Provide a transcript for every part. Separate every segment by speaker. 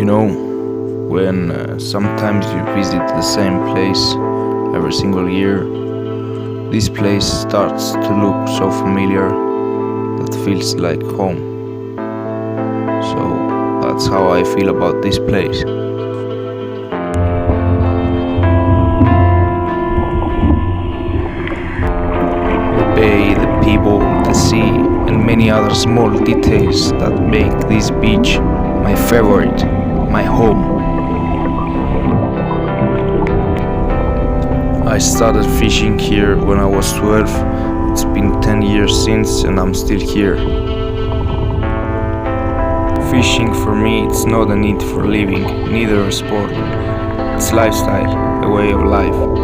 Speaker 1: You know, when sometimes you visit the same place every single year, this place starts to look so familiar that feels like home. So that's how I feel about this place. The bay, the people, the sea, and many other small details that make this beach my favorite, my home. I started fishing here when I was 12. It's been 10 years since and I'm still here. Fishing for me, it's not a need for living, neither a sport. It's lifestyle, a way of life.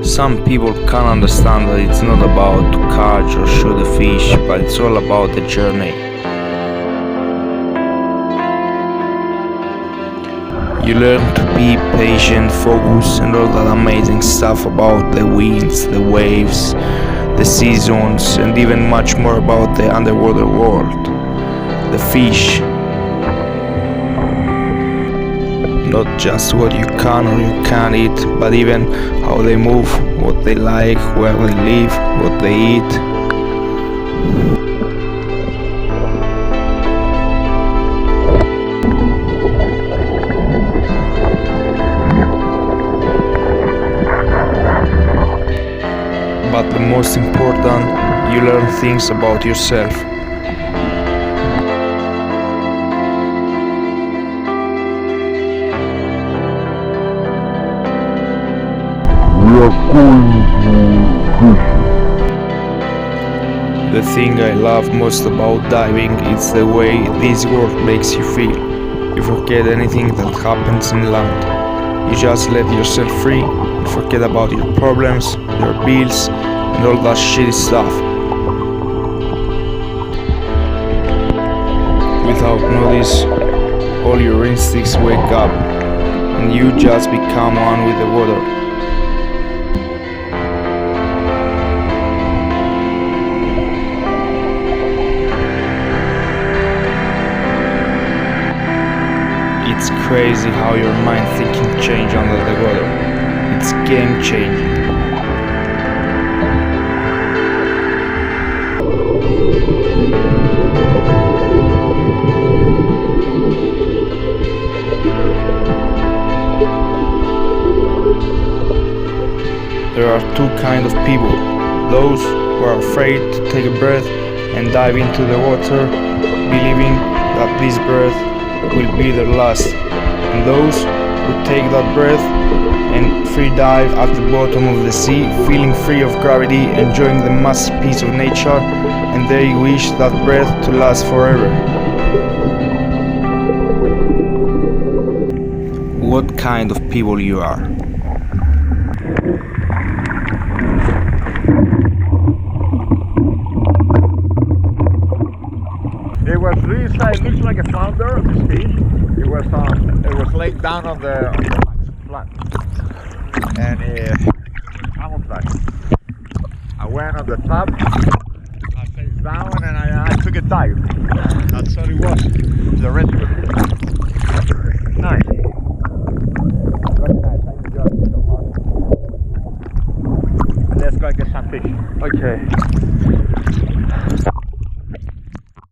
Speaker 1: Some people can't understand that it's not about to catch or shoot a fish, but it's all about the journey. You learn to be patient, focused, and all that amazing stuff about the winds, the waves, the seasons, and even much more about the underwater world, the fish. Not just what you can or you can't eat, but even how they move, what they like, where they live, what they eat. But the most important, you learn things about yourself. The thing I love most about diving is the way this world makes you feel. You forget anything that happens in land. You just let yourself free and forget about your problems, your bills, and all that shitty stuff. Without notice, all your instincts wake up and you just become one with the water. It's crazy how your mind thinking change under the water. It's game changing. There are two kinds of people. Those who are afraid to take a breath and dive into the water, believing that this breath will be their last, and those who take that breath and free dive at the bottom of the sea, feeling free of gravity, enjoying the massive peace of nature, and they wish that breath to last forever. What kind of people you are?
Speaker 2: It was really it looks like a flounder of the fish. It was laid down on the flat, and it was camouflage. I went on the top, I face down, and I took a dive. That's all it was. The rest was nice. Very nice. I enjoyed it so far. Let's go and get some fish.
Speaker 1: Okay.